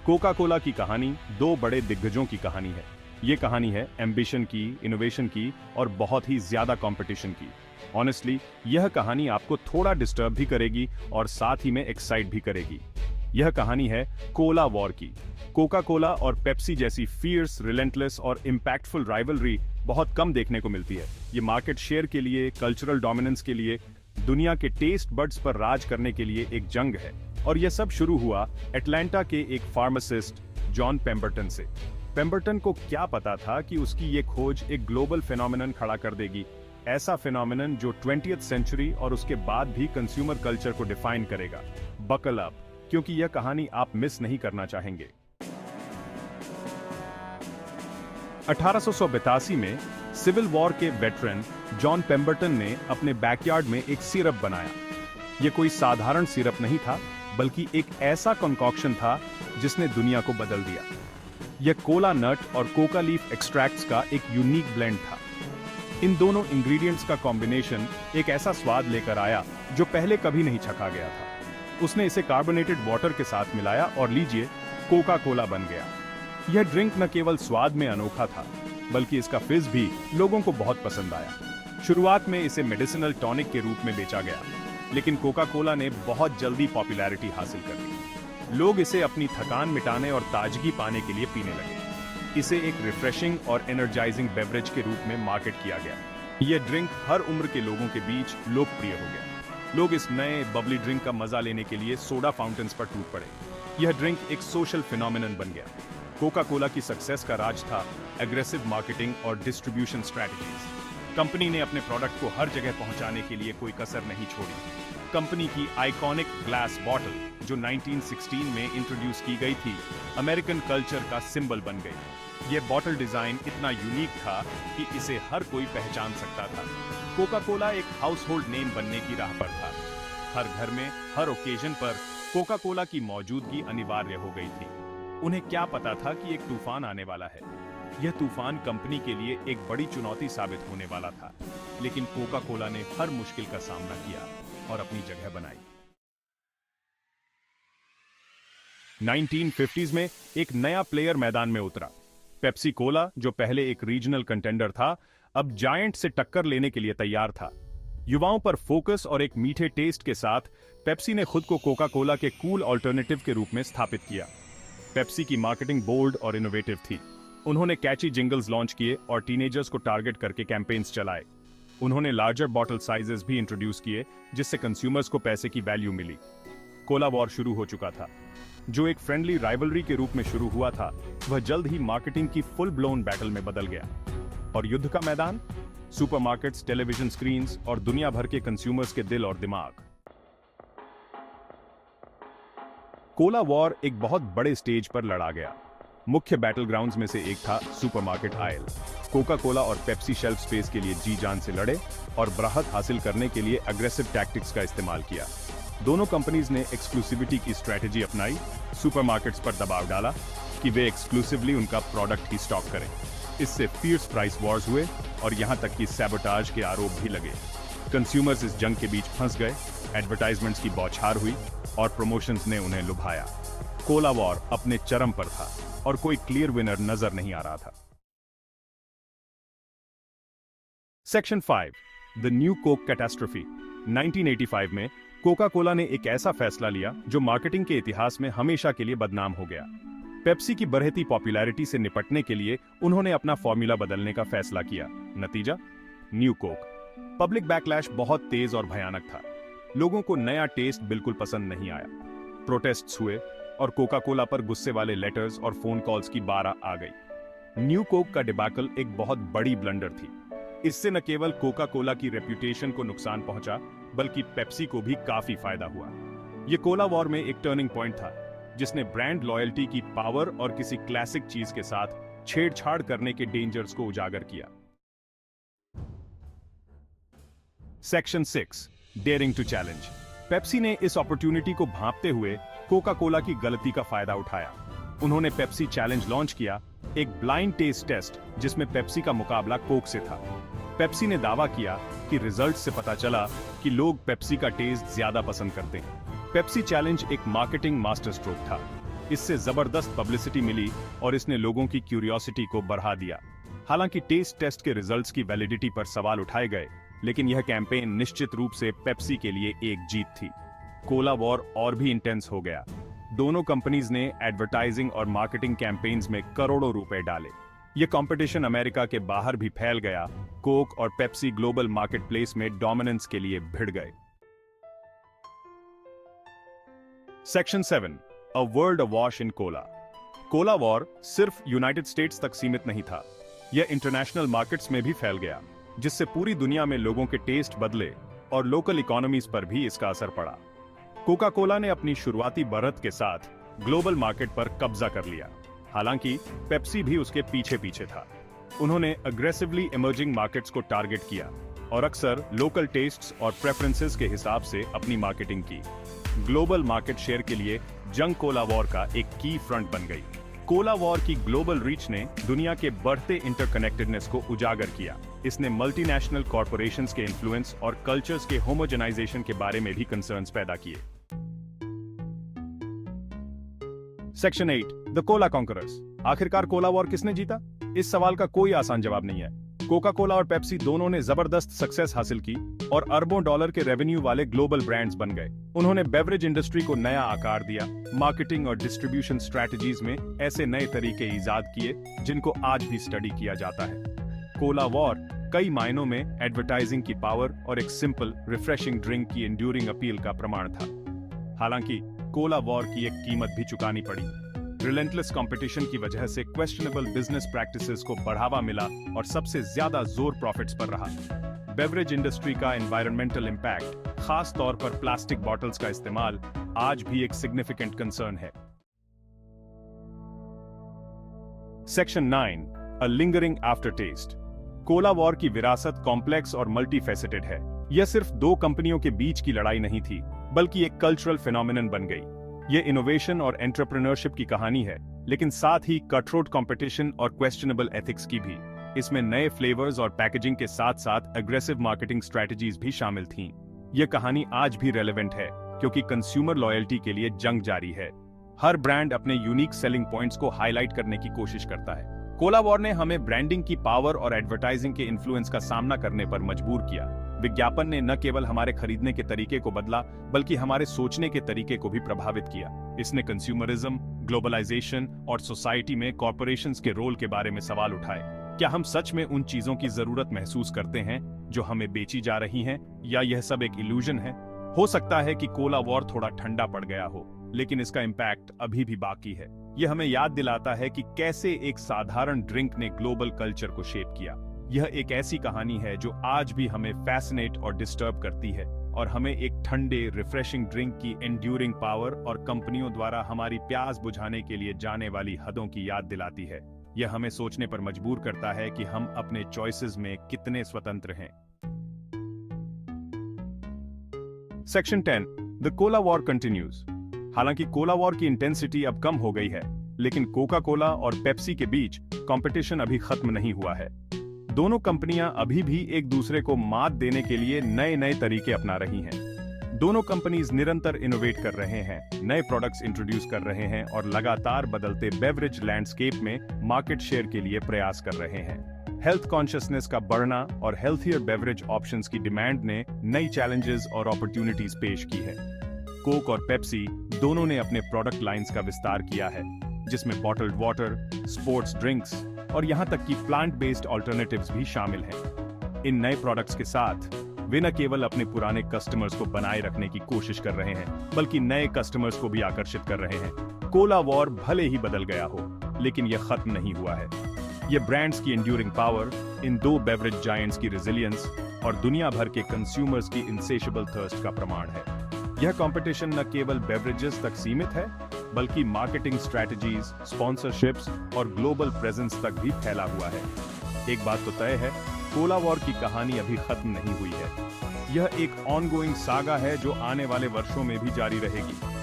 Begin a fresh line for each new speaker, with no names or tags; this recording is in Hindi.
कोका कोला की कहानी दो बड़े दिग्गजों की कहानी है। ये कहानी है एम्बिशन की, इनोवेशन की और बहुत ही ज्यादा कंपटीशन की। ऑनेस्टली यह कहानी आपको थोड़ा डिस्टर्ब भी करेगी और साथ ही में एक्साइट भी करेगी। यह कहानी है कोला वॉर की। कोका कोला और पेप्सी जैसी फियर्स, रिलेंटलेस और इम्पैक्टफुल राइवलरी बहुत कम देखने को मिलती है। ये मार्केट शेयर के लिए, कल्चरल डोमिनेंस के लिए, दुनिया के टेस्ट बड्स पर राज करने के लिए एक जंग है। और यह सब शुरू हुआ एटलांटा के एक फार्मासिस्ट जॉन पेम्बरटन से। पेम्बरटन को क्या पता था कि उसकी ये खोज एक ग्लोबल फिनोमिनन खड़ा कर देगी, ऐसा फिनोमिनन जो 20th सेंचुरी और उसके बाद भी कंज्यूमर कल्चर को डिफाइन करेगा। बकल अप, क्योंकि यह कहानी आप मिस नहीं करना चाहेंगे। 1882 में सिविल वॉर के वेटरन जॉन पेम्बरटन ने अपने बैकयार्ड में एक सिरप बनाया। यह कोई साधारण सिरप नहीं था, बल्कि एक ऐसा कॉन्कॉक्शन था जिसने दुनिया को बदल दिया। यह कोला नट और कोका लीफ एक्सट्रैक्ट्स का एक यूनिक ब्लेंड था। इन दोनों इंग्रेडिएंट्स का कॉम्बिनेशन एक ऐसा स्वाद लेकर आया जो पहले कभी नहीं चखा गया था। उसने इसे कार्बोनेटेड वाटर के साथ मिलाया और लीजिए, कोका कोला बन गया। यह ड्रिंक न केवल स्वाद में अनोखा था, बल्कि इसका फिज भी लोगों को बहुत पसंद आया। शुरुआत में इसे मेडिसिनल टॉनिक के रूप में बेचा गया, लेकिन कोका कोला ने बहुत जल्दी पॉपुलैरिटी हासिल कर ली। लोग इसे अपनी थकान मिटाने और ताजगी पाने के लिए पीने लगे। इसे एक रिफ्रेशिंग और एनर्जाइजिंग बेवरेज के रूप में मार्केट किया गया। यह ड्रिंक हर उम्र के लोगों के बीच लोकप्रिय हो गया। लोग इस नए बबली ड्रिंक का मजा लेने के लिए सोडा फाउंटेन्स पर टूट पड़े। यह ड्रिंक एक सोशल फिनोमिनन बन गया। कोका कोला की सक्सेस का राज था एग्रेसिव मार्केटिंग और डिस्ट्रीब्यूशन स्ट्रैटेजीज। कंपनी ने अपने प्रोडक्ट को हर जगह पहुंचाने के लिए कोई कसर नहीं छोड़ी। कंपनी की आइकॉनिक ग्लास बॉटल, जो 1916 में इंट्रोड्यूस की गई थी, अमेरिकन कल्चर का सिंबल बन गई। यह बॉटल डिजाइन इतना यूनिक था कि इसे हर कोई पहचान सकता था। कोका कोला एक हाउस होल्ड नेम बनने की राह पर था। हर घर में, हर ओकेजन पर कोका कोला की मौजूदगी अनिवार्य हो गई थी। उन्हें क्या पता था कि एक तूफान आने वाला है। यह तूफान कंपनी के लिए एक बड़ी चुनौती साबित होने वाला था, लेकिन कोका कोला ने हर मुश्किल का सामना किया और अपनी जगह बनाई। 1950s में एक नया प्लेयर मैदान में उतरा। पेप्सी कोला, जो पहले एक रीजनल कंटेंडर था, अब जायंट से टक्कर लेने के लिए तैयार था। युवाओं पर फोकस और एक मीठे टेस्ट के साथ पेप्सी ने खुद को कोका कोला के कूल ऑल्टरनेटिव के रूप में स्थापित किया। पेप्सी की मार्केटिंग बोल्ड और इनोवेटिव थी। उन्होंने कैची जिंगल्स लॉन्च किए और टीनेजर्स को टारगेट करके कैंपेन्स चलाए। उन्होंने लार्जर बॉटल साइजेस भी इंट्रोड्यूस किए, जिससे कंज्यूमर्स को पैसे की वैल्यू मिली। कोला वॉर शुरू हो चुका था। जो एक फ्रेंडली राइवलरी के रूप में शुरू हुआ था, वह जल्द ही मार्केटिंग की फुल ब्लोन बैटल में बदल गया। और युद्ध का मैदान, सुपरमार्केट्स, टेलीविजन स्क्रीन्स और दुनिया भर के कंज्यूमर्स के दिल और दिमाग। कोला वॉर एक बहुत बड़े स्टेज पर लड़ा गया। मुख्य बैटल ग्राउंड्स में से एक था सुपरमार्केट आयल। कोका कोला और पेप्सी शेल्फ स्पेस के लिए जी जान से लड़े और बढ़त हासिल करने के लिए अग्रेसिव टैक्टिक्स का इस्तेमाल किया। दोनों कंपनीज ने एक्सक्लूसिविटी की स्ट्रेटेजी अपनाई, सुपरमार्केट्स पर दबाव डाला कि वे एक्सक्लूसिवली उनका प्रोडक्ट ही स्टॉक करें। इससे फियर्स प्राइस वॉर्स हुए और यहां तक कि सैबोटाज के आरोप भी लगे। कंज्यूमर्स इस जंग के बीच फंस गए, एडवर्टाइजमेंट्स की बौछार हुई और प्रमोशंस ने उन्हें लुभाया। कोला वॉर अपने चरम पर था और कोई क्लियर विनर नजर नहीं आ रहा था। Section 5, the new Coke catastrophe. 1985 में कोका कोला ने एक ऐसा फैसला लिया जो मार्केटिंग के इतिहास में हमेशा के लिए बदनाम हो गया। पेप्सी की बढ़ती पॉपुलैरिटी से निपटने के लिए उन्होंने अपना फॉर्मूला बदलने का फैसला किया। नतीजा, न्यू कोक। पब्लिक बैकलैश बहुत तेज और भयानक था। लोगों को नया टेस्ट बिल्कुल पसंद नहीं आया। प्रोटेस्ट्स हुए और कोका कोला पर गुस्से वाले लेटर्स और फोन कॉल्स की बारा आ गई। न्यू कोक का डिबैकल एक बहुत बड़ी ब्लंडर थी। इससे न केवल कोका कोला की रेप्यूटेशन को नुकसान पहुंचा, बल्कि पेप्सी को भी काफी फायदा हुआ। यह कोला वॉर में एक टर्निंग पॉइंट था, जिसने ब्रांड लॉयल्टी की पावर और किसी क्लासिक चीज के साथ छेड़छाड़ करने के डेंजर्स को उजागर किया। Section 6, daring to challenge. Pepsi ने इस अपॉर्चुनिटी को भांपते हुए कोका कोला की गलती का फायदा उठाया। उन्होंने पेप्सी चैलेंज लॉन्च किया, एक ब्लाइंड टेस्ट टेस्ट जिसमें पेप्सी का मुकाबला कोक से था। पेप्सी ने दावा किया कि रिजल्ट से पता चला कि लोग पेप्सी का टेस्ट ज्यादा पसंद करते हैं। पेप्सी चैलेंज एक मार्केटिंग मास्टर स्ट्रोक था। इससे जबरदस्त पब्लिसिटी मिली और इसने लोगों की क्यूरियोसिटी को बढ़ा दिया। हालांकि टेस्ट टेस्ट के रिजल्ट्स की वैलिडिटी पर सवाल उठाए गए, लेकिन यह कैंपेन निश्चित रूप से पेप्सी के लिए एक जीत थी। कोला वॉर और भी इंटेंस हो गया। दोनों कंपनीज ने एडवर्टाइजिंग और मार्केटिंग कैंपेन्स में करोड़ों रुपए डाले। यह कंपटीशन अमेरिका के बाहर भी फैल गया। कोक और पेप्सी ग्लोबल मार्केटप्लेस में डोमिनेंस के लिए भिड़ गए। Section 7, a world awash in cola. Cola war सिर्फ यूनाइटेड स्टेट्स तक सीमित नहीं था, यह इंटरनेशनल मार्केट्स में भी फैल गया, जिससे पूरी दुनिया में लोगों के टेस्ट बदले और लोकल इकोनॉमीज पर भी इसका असर पड़ा। कोका कोला ने अपनी शुरुआती बढ़त के साथ ग्लोबल मार्केट पर कब्जा कर लिया, हालांकि पेप्सी भी उसके पीछे पीछे था। उन्होंने अग्रेसिवली इमर्जिंग मार्केट्स को टारगेट किया और अक्सर लोकल टेस्ट्स और प्रेफरेंसेस के हिसाब से अपनी मार्केटिंग की। ग्लोबल मार्केट शेयर के लिए जंग कोला वॉर का एक की फ्रंट बन गई। कोला वॉर की ग्लोबल रीच ने दुनिया के बढ़ते इंटरकनेक्टेडनेस को उजागर किया। इसने मल्टीनेशनल कॉर्पोरेशंस के इन्फ्लुएंस और कल्चर्स के होमोजेनाइजेशन के बारे में भी कंसर्न्स पैदा किए। Section 8, the Cola conquerors. आखिरकार कोला वॉर किसने जीता? इस सवाल का कोई आसान जवाब नहीं है। कोका कोला और पेप्सी दोनों ने जबरदस्त सक्सेस हासिल की और अरबों डॉलर के रेवेन्यू वाले ग्लोबल ब्रांड्स बन गए। उन्होंने बेवरेज इंडस्ट्री को नया आकार दिया, मार्केटिंग और डिस्ट्रीब्यूशन स्ट्रैटेजीज में ऐसे नए तरीके इजाद किए जिनको आज भी स्टडी किया जाता है। कोला वॉर कई मायनों में एडवर्टाइजिंग की पावर और एक सिंपल रिफ्रेशिंग ड्रिंक की एंड्यूरिंग अपील का प्रमाण था। हालांकि कोला वॉर की एक कीमत भी चुकानी पड़ी। रिलेंटलेस कंपटीशन की वजह से क्वेश्चनेबल बिजनेस प्रैक्टिसेस को बढ़ावा मिला और सबसे ज्यादा जोर प्रॉफिट्स पर रहा। बेवरेज इंडस्ट्री का एनवायरमेंटल इंपैक्ट, खास तौर पर प्लास्टिक बॉटल्स का इस्तेमाल, आज भी एक सिग्निफिकेंट कंसर्न है। Section 9, a lingering after taste. Cola war की विरासत कॉम्प्लेक्स और मल्टीफेसेटेड है। यह सिर्फ दो कंपनियों के बीच की लड़ाई नहीं थी, बल्कि एक कल्चरल फिनोमिनन बन गई। यह इनोवेशन और एंटरप्रेन्योरशिप की कहानी है, लेकिन साथ ही कटरोट कंपटीशन और क्वेश्चनेबल एथिक्स की भी। इसमें नए फ्लेवर्स और पैकेजिंग के साथ साथ एग्रेसिव मार्केटिंग स्ट्रैटेजीज भी शामिल थीं। यह कहानी आज भी रेलेवेंट है, क्योंकि कंज्यूमर लॉयल्टी के लिए जंग जारी है। हर ब्रांड अपने यूनिक सेलिंग पॉइंट्स को हाईलाइट करने की कोशिश करता है। कोला वॉर ने हमें ब्रांडिंग की पावर और एडवर्टाइजिंग के इन्फ्लुएंस का सामना करने पर मजबूर किया। विज्ञापन ने न केवल हमारे खरीदने के तरीके को बदला, बल्कि हमारे सोचने के तरीके को भी प्रभावित किया। इसने कंज्यूमरिज्म, ग्लोबलाइजेशन और सोसाइटी में कॉर्पोरेशंस के रोल के बारे में सवाल उठाए। क्या हम सच में उन चीजों की जरूरत महसूस करते हैं जो हमें बेची जा रही हैं, या यह सब एक इल्यूजन है? हो सकता है कि कोला वॉर थोड़ा ठंडा पड़ गया हो, लेकिन इसका इम्पैक्ट अभी भी बाकी है। यह हमें याद दिलाता है कि कैसे एक साधारण ड्रिंक ने ग्लोबल कल्चर को शेप किया। यह एक ऐसी कहानी है जो आज भी हमें फैसिनेट और डिस्टर्ब करती है, और हमें एक ठंडे रिफ्रेशिंग ड्रिंक की एंड्यूरिंग पावर और कंपनियों द्वारा हमारी प्यास बुझाने के लिए जाने वाली हदों की याद दिलाती है। यह हमें सोचने पर मजबूर करता है कि हम अपने चॉइसेस में कितने स्वतंत्र हैं। Section 10, the Cola war continues. हालांकि कोला वॉर की इंटेंसिटी अब कम हो गई है, लेकिन कोका कोला और पेप्सी के बीच कंपटीशन अभी खत्म नहीं हुआ है। दोनों कंपनियां अभी भी एक दूसरे को मात देने के लिए नए नए तरीके अपना रही हैं। दोनों कंपनीज निरंतर इनोवेट कर रहे हैं, नए प्रोडक्ट्स इंट्रोड्यूस कर रहे हैं और लगातार बदलते बेवरेज लैंडस्केप में मार्केट शेयर के लिए प्रयास कर रहे हैं। हेल्थ कॉन्शियसनेस का बढ़ना और हेल्थियर बेवरेज ऑप्शंस की डिमांड ने नई चैलेंजेस और अपॉर्चुनिटीज पेश की है। कोक और पेप्सी दोनों ने अपने प्रोडक्ट लाइंस का विस्तार किया है, जिसमें बॉटल्ड वाटर, स्पोर्ट्स ड्रिंक्स और यहां तक कि प्लांट बेस्ड ऑल्टरनेटिव्स भी शामिल हैं। इन नए प्रोडक्ट्स के साथ वे न केवल अपने पुराने कस्टमर्स को बनाए रखने की कोशिश कर रहे हैं, बल्कि नए कस्टमर्स को भी आकर्षित कर रहे हैं। कोला वॉर भले ही बदल गया हो, लेकिन यह खत्म नहीं हुआ है। यह ब्रांड्स की एंड्यूरिंग पावर, इन दो बेवरेज जायंट्स की रेजिलियंस और दुनिया भर के कंज्यूमर्स की इनसेशिएबल थर्स्ट का प्रमाण है। यह कंपटीशन न केवल बेवरेजेस तक सीमित है, बल्कि मार्केटिंग स्ट्रैटेजीज, स्पॉन्सरशिप्स और ग्लोबल प्रेजेंस तक भी फैला हुआ है। एक बात तो तय है, कोला वॉर की कहानी अभी खत्म नहीं हुई है। यह एक ऑनगोइंग सागा है जो आने वाले वर्षों में भी जारी रहेगी।